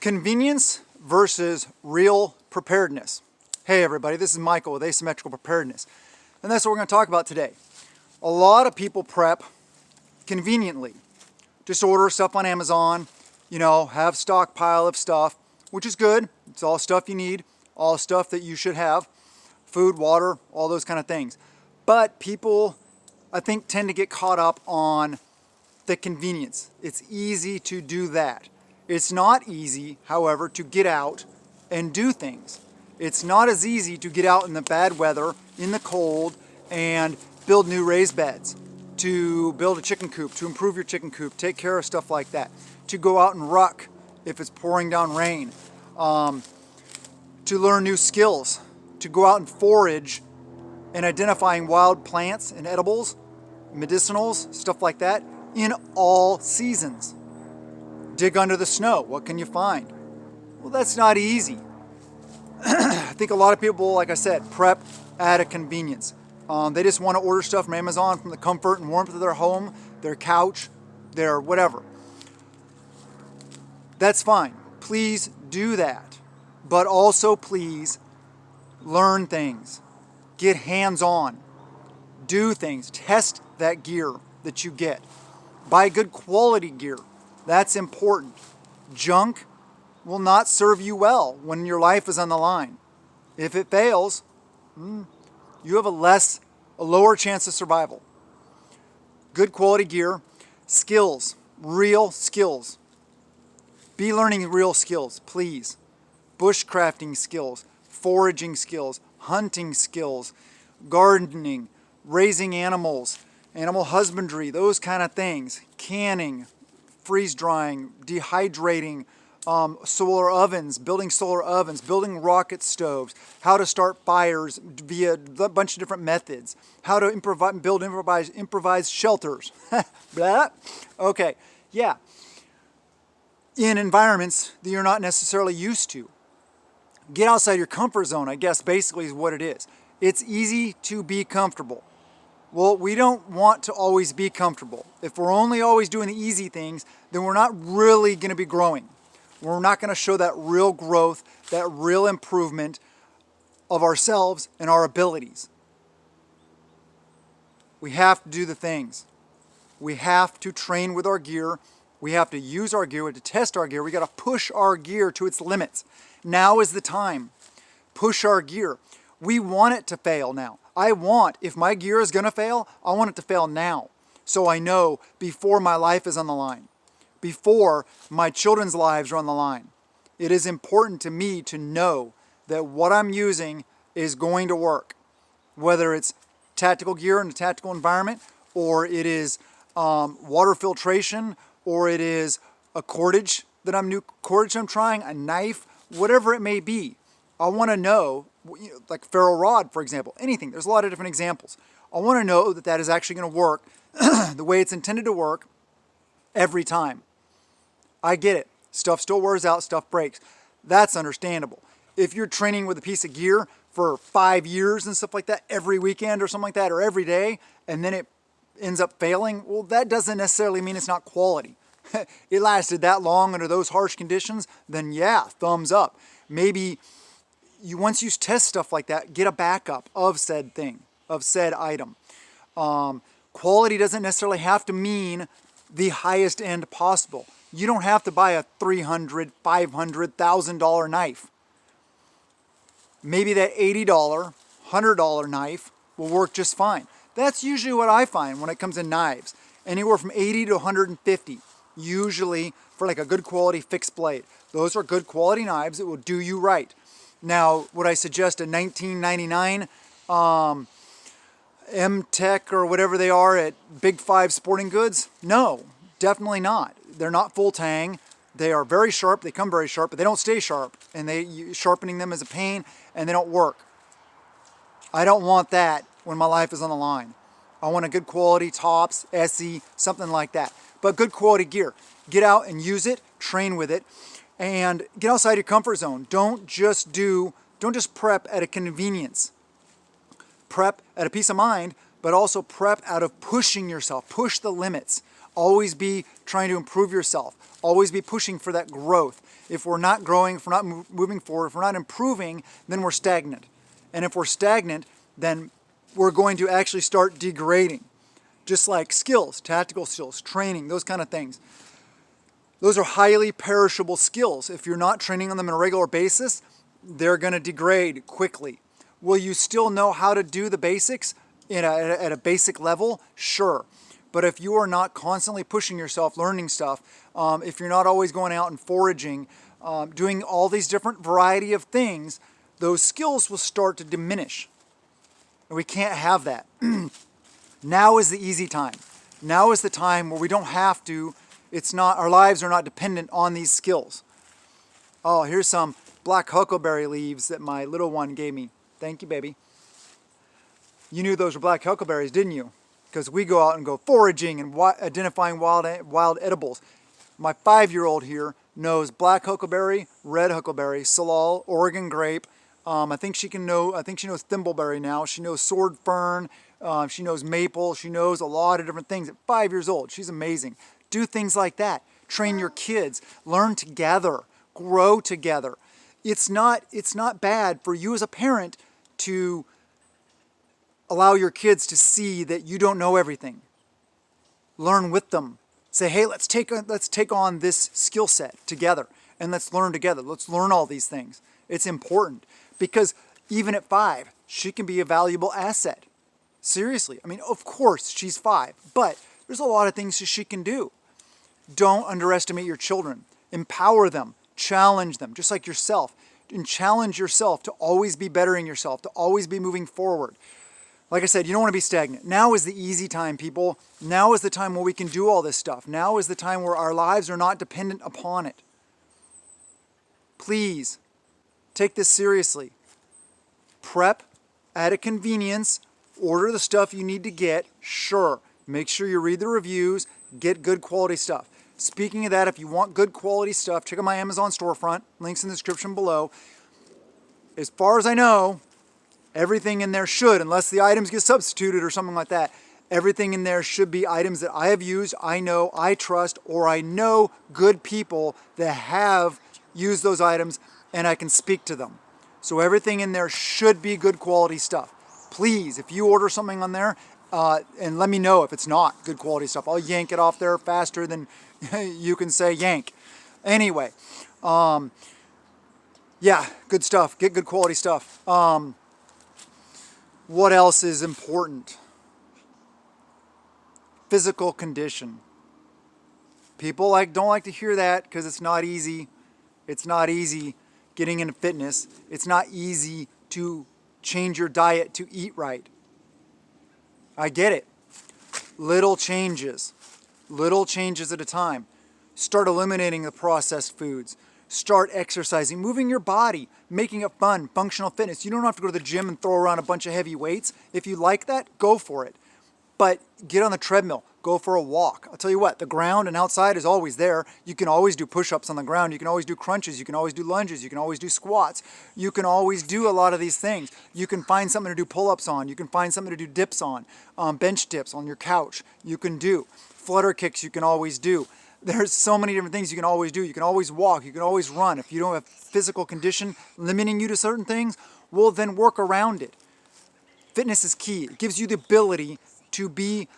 Convenience versus real preparedness. Hey everybody, this is Michael with Asymmetrical Preparedness, and that's what we're going to talk about today. A lot of people prep conveniently. Just order stuff on Amazon, have stockpile of stuff, which is good. It's all stuff you need, all stuff that you should have, food, water, all those kind of things. But people, I think, tend to get caught up on the convenience. It's easy to do that. It's not easy, however, to get out and do things. It's not as easy to get out in the bad weather, in the cold, and build new raised beds, to build a chicken coop, to improve your chicken coop, take care of stuff like that, to go out and ruck if it's pouring down rain, to learn new skills, to go out and forage and identifying wild plants and edibles, medicinals, stuff like that, in all seasons. Dig under the snow. What can you find? Well, that's not easy. I think a lot of people, like I said, prep out of convenience. They just want to order stuff from Amazon from the comfort and warmth of their home, their couch, their whatever. That's fine. Please do that. But also please learn things. Get hands-on. Do things. Test that gear that you get. Buy good quality gear. That's important. Junk will not serve you well when your life is on the line. If it fails, you have a lower chance of survival. Good quality gear, skills, real skills. Be learning real skills, please. Bushcrafting skills, foraging skills, hunting skills, gardening, raising animals, animal husbandry, those kind of things. Canning, freeze drying, dehydrating, solar ovens, building rocket stoves, how to start fires via a bunch of different methods, how to improvise shelters. Blah. Okay, yeah. In environments that you're not necessarily used to. Get outside your comfort zone, I guess, basically is what it is. It's easy to be comfortable. Well, we don't want to always be comfortable. If we're only always doing the easy things, then we're not really going to be growing. We're not going to show that real growth, that real improvement of ourselves and our abilities. We have to do the things. We have to train with our gear. We have to use our gear, to test our gear. We got to push our gear to its limits. Now is the time. Push our gear. We want it to fail now. If my gear is going to fail, I want it to fail now. So I know before my life is on the line, before my children's lives are on the line. It is important to me to know that what I'm using is going to work. Whether it's tactical gear in a tactical environment, or it is water filtration, or it is a cordage I'm trying, a knife, whatever it may be. I want to know, like ferro rod, for example, anything. There's a lot of different examples. I want to know that that is actually going to work the way it's intended to work every time. I get it. Stuff still wears out, stuff breaks. That's understandable. If you're training with a piece of gear for 5 years and stuff like that, every weekend or something like that, or every day, and then it ends up failing, well, that doesn't necessarily mean it's not quality. It lasted that long under those harsh conditions, then yeah, thumbs up. Maybe once you test stuff like that, get a backup of said thing, of said item. Quality doesn't necessarily have to mean the highest end possible. You don't have to buy a $300, $500, $1,000 knife. Maybe that $80, $100 knife will work just fine. That's usually what I find when it comes to knives. Anywhere from $80 to $150, usually for like a good quality fixed blade. Those are good quality knives that will do you right. Now, would I suggest a 1999 M-Tech or whatever they are at Big Five Sporting Goods? No, definitely not. They're not full tang. They are very sharp. They come very sharp, but they don't stay sharp. And sharpening them is a pain, and they don't work. I don't want that when my life is on the line. I want a good quality Tops, Essie, something like that. But good quality gear. Get out and use it, train with it, and get outside your comfort zone. Don't just prep at a convenience. Prep at a peace of mind, but also prep out of pushing yourself. Push the limits. Always be trying to improve yourself. Always be pushing for that growth. If we're not growing, if we're not moving forward, if we're not improving, then we're stagnant. And if we're stagnant, then we're going to actually start degrading. Just like skills, tactical skills, training, those kind of things. Those are highly perishable skills. If you're not training on them on a regular basis, they're going to degrade quickly. Will you still know how to do the basics at a basic level? Sure. But if you are not constantly pushing yourself, learning stuff, if you're not always going out and foraging, doing all these different variety of things, those skills will start to diminish. And we can't have that. Now is the easy time. Now is the time where we don't have to, our lives are not dependent on these skills. Oh, here's some black huckleberry leaves that my little one gave me. Thank you, baby. You knew those were black huckleberries, didn't you? Because we go out and go foraging and identifying wild edibles. My 5-year-old here knows black huckleberry, red huckleberry, salal, Oregon grape. I think she knows thimbleberry now. She knows sword fern. She knows maple. She knows a lot of different things at 5 years old. She's amazing. Do things like that. Train your kids. Learn together. Grow together. It's not bad for you as a parent to allow your kids to see that you don't know everything. Learn with them. Say, hey, let's take on this skill set together, and let's learn together. Let's learn all these things. It's important because even at 5, she can be a valuable asset. Seriously. I mean, of course, she's 5, but there's a lot of things that she can do. Don't underestimate your children. Empower them. Challenge them, just like yourself. And challenge yourself to always be bettering yourself, to always be moving forward. Like I said, you don't want to be stagnant. Now is the easy time, people. Now is the time where we can do all this stuff. Now is the time where our lives are not dependent upon it. Please, take this seriously. Prep at a convenience. Order the stuff you need to get. Sure. Make sure you read the reviews. Get good quality stuff. Speaking of that, if you want good quality stuff, check out my Amazon storefront. Links in the description below. As far as I know, everything in there should, unless the items get substituted or something like that, everything in there should be items that I have used, I know, I trust, or I know good people that have used those items and I can speak to them. So everything in there should be good quality stuff. Please, if you order something on there, and let me know if it's not good quality stuff. I'll yank it off there faster than you can say yank. Anyway, yeah, good stuff. Get good quality stuff. What else is important? Physical condition. People don't like to hear that because it's not easy. It's not easy getting into fitness. It's not easy to change your diet to eat right. I get it. Little changes at a time. Start eliminating the processed foods. Start exercising, moving your body, making it fun, functional fitness. You don't have to go to the gym and throw around a bunch of heavy weights. If you like that, go for it. But get on the treadmill. Go for a walk. I'll tell you what, the ground and outside is always there. You can always do push-ups on the ground. You can always do crunches. You can always do lunges. You can always do squats. You can always do a lot of these things. You can find something to do pull-ups on. You can find something to do dips on, bench dips on your couch. You can do flutter kicks. You can always do. There's so many different things you can always do. You can always walk. You can always run. If you don't have physical condition limiting you to certain things, well, then work around it. Fitness is key. It gives you the ability to be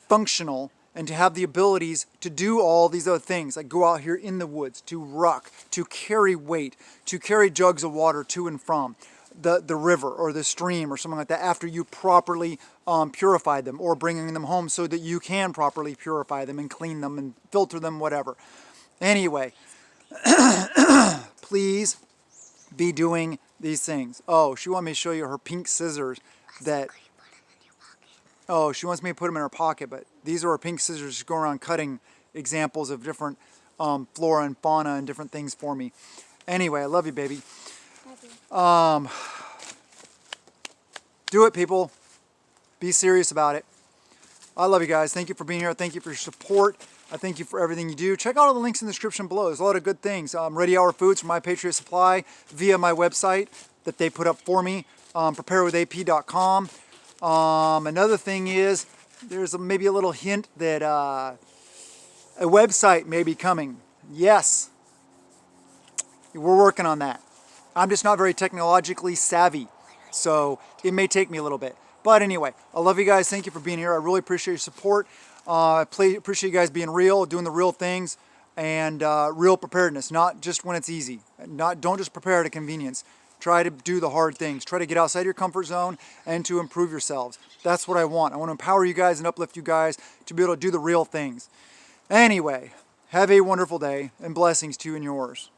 functional and to have the abilities to do all these other things, like go out here in the woods, to ruck, to carry weight, to carry jugs of water to and from the river or the stream or something like that after you properly purify them, or bringing them home so that you can properly purify them and clean them and filter them, whatever. Anyway, please be doing these things. Oh, she wants me to show you her pink scissors that... Oh, she wants me to put them in her pocket, but these are her pink scissors to go around cutting examples of different flora and fauna and different things for me. Anyway, I love you, baby. Love you. Do it, people. Be serious about it. I love you guys. Thank you for being here. Thank you for your support. I thank you for everything you do. Check out all the links in the description below. There's a lot of good things. Ready Hour Foods from My Patriot Supply via my website that they put up for me, preparewithap.com. Another thing is, there's maybe a little hint that A website may be coming. Yes, we're working on that. I'm just not very technologically savvy, so it may take me a little bit. But anyway, I love you guys. Thank you for being here. I really appreciate your support. Appreciate you guys being real, doing the real things, and real preparedness, not just when it's easy. Don't just prepare at a convenience. Try to do the hard things. Try to get outside your comfort zone and to improve yourselves. That's what I want. I want to empower you guys and uplift you guys to be able to do the real things. Anyway, have a wonderful day and blessings to you and yours.